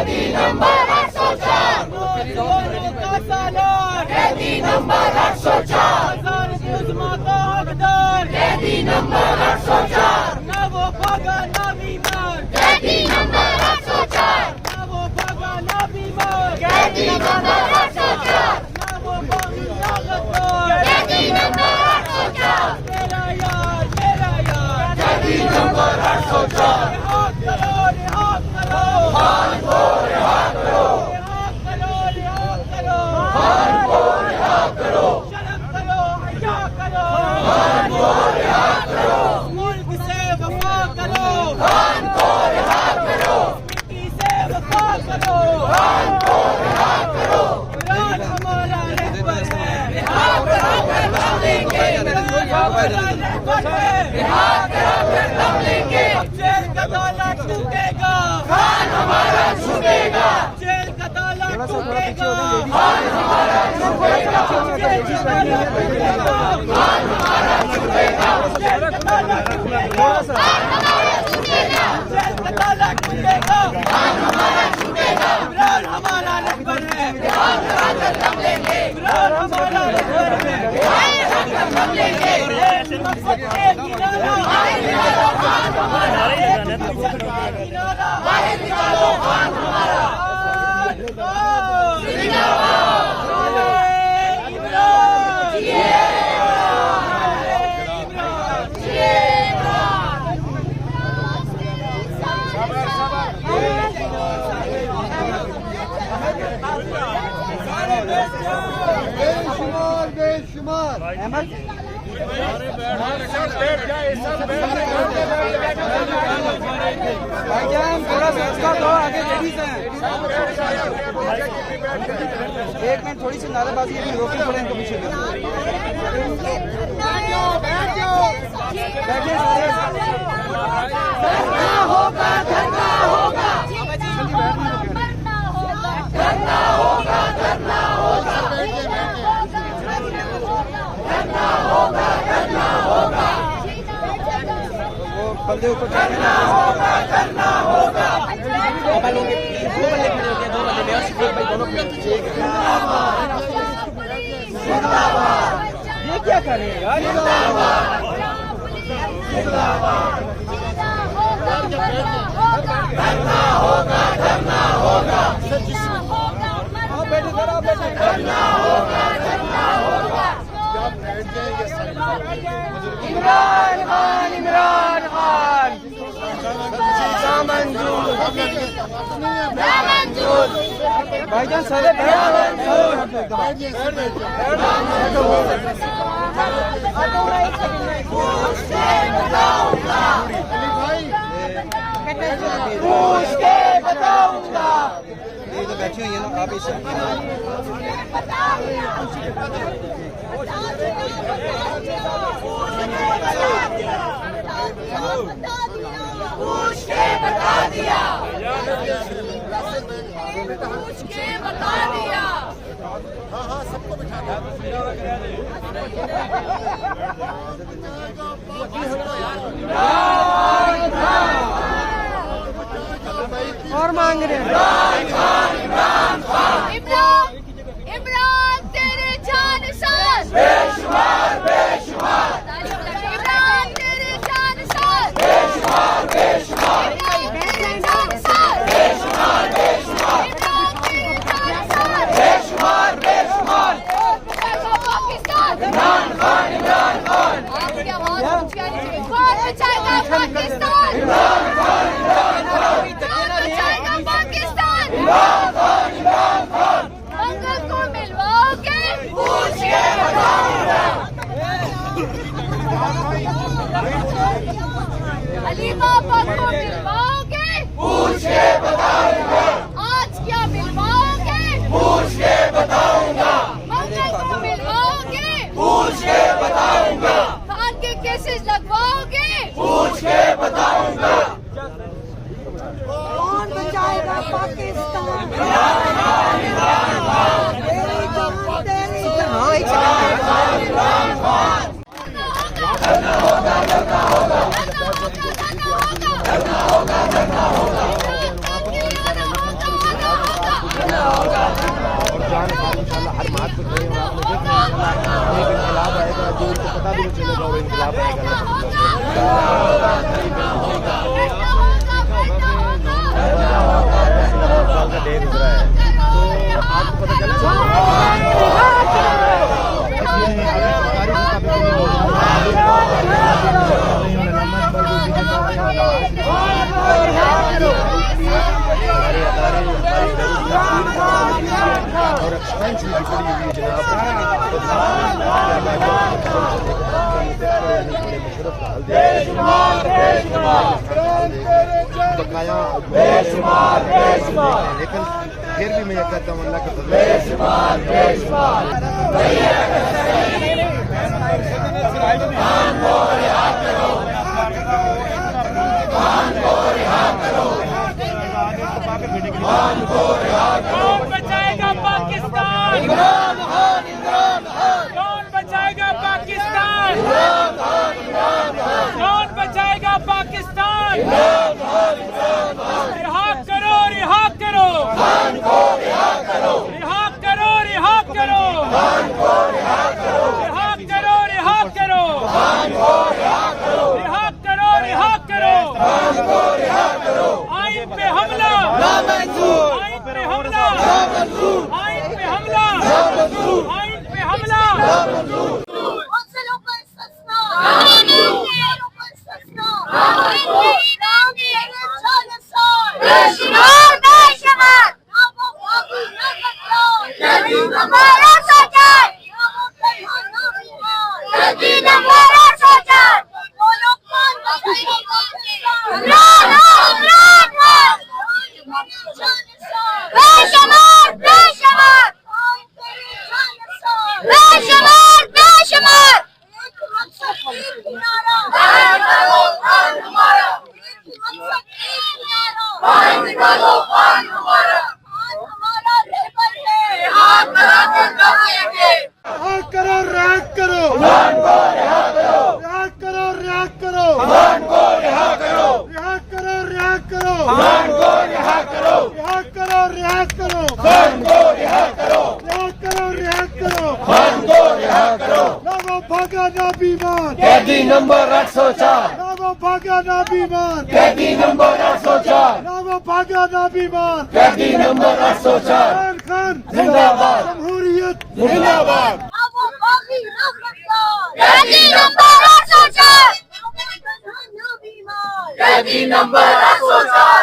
कैदी नंबर 804 का सालार कैदी नंबर 804 का हकदार कैदी नंबर 804 ना वो भागा ना बीमार कैदी नंबर 804 ना वो भागा ना बीमार कैदी नंबर 804 ना वो भागा ना गद्दार कैदी नंबर 804 मेरा यार कैदी नंबर 804 रिहा करो खान को रिहा करो खान को रिहा करो शर्म करो हया करो खान को रिहा करो मुल्क से वफा करो खान को रिहा करो मिट्टी से वफा करो खान को रिहा करो इमरान हमारा रहबर है रिहा करो फिर हम लेंगे रिहा करो फिर हम लेंगे जेल का ताला टूटेगा खान हमारा छूटेगा जेल का ताला टूटेगा खान हमारा छूटेगा जेल का ताला टूटेगा खान हमारा छूटेगा जेल का ताला टूटेगा खान हमारा छूटेगा जेल का ताला टूटेगा खान हमारा छूटेगा इमरान हमारा रहबर है रिहा करा कर हम लेंगे इमरान हमारा रहबर है रिहा करा कर हम लेंगे मकसद एक ही नारा बाहर निकालो खान हमारा बाहर निकालो खान हमारा बेशुमार अहमद भाईजान थोड़ा सा उसका दो आगे लेडीज हैं 1 मिनट थोड़ी सी नारेबाजी रोकनी पड़े इनको पीछे बैठे सारे धरना होगा धरना होगा धरना होगा धरना होगा धरना होगा धरना होगा वो बंदे ऊपर धरना होगा धरना होगा दो बंदे खड़े होते दो बंदे व्यवस्थित एक भाई दोनों जिंदाबाद ये क्या कर रहे हैं यार जिंदाबाद जिंदाबाद धरना होगा धरना होगा बैठे जरा बैठे धरना होगा धरना होगा इमरान खान भाईजान सारे पूछ के बताऊंगा ये तो बैठे हुई है ना आप इसे पूछ के बता दिया पूछ के बता दिया हाँ सबको बिठा और मांग रहे हैं इमरान तेरे जान साथ बेशुमार बेशुमार इमरान तेरे जान साथ बेशुमार बेशुमार तेरे जान साथ बेशुमार बेशुमार बेशुमार बेशुमार पाकिस्तान इमरान खान आपकी आवाज कौन बचाएगा पाकिस्तान इमरान खान कौन बचाएगा पाकिस्तान इमरान खान मंगल को मिलवाओगे पूछ के बताऊंगा अली बाबा को मिलवाओगे पूछ के बताऊंगा आज क्या मिलवाओगे पूछ के बताऊंगा मंगल को मिलवाओगे पूछ के बताऊंगा खान के केसेस लगवाओगे पूछ के बताऊंगा कौन बचाएगा पाकिस्तान धरना होगा धरना होगा धरना होगा धरना होगा धरना होगा इनकलाब आएगा जो इनको पता भी नहीं चलेगा और इनकलाब आएगा। साल का डे गुजरा है तो आपको पता चला और एक्सपेंस भी बड़ी हुई बकाया लेकिन फिर भी मैं ये कहता हूँ अल्लाह कौन बचाएगा पाकिस्तान? कौन बचाएगा पाकिस्तान? कौन बचाएगा पाकिस्तान? रिहा करो, रिहा करो, रिहा करो, रिहा करो, रिहा करो, रिहा करो, रिहा करो, रिहा करो। आइन पे हमला, आइन पे हमला, आइन पे हमला, आइन पे हमला। कैदी नंबर 804, भागा ना बीमार, कैदी नंबर 804, भागा ना बीमार, कैदी नंबर 804, खान जिंदाबाद, जमहूरियत जिंदाबाद, कैदी नंबर 804, कैदी नंबर 804।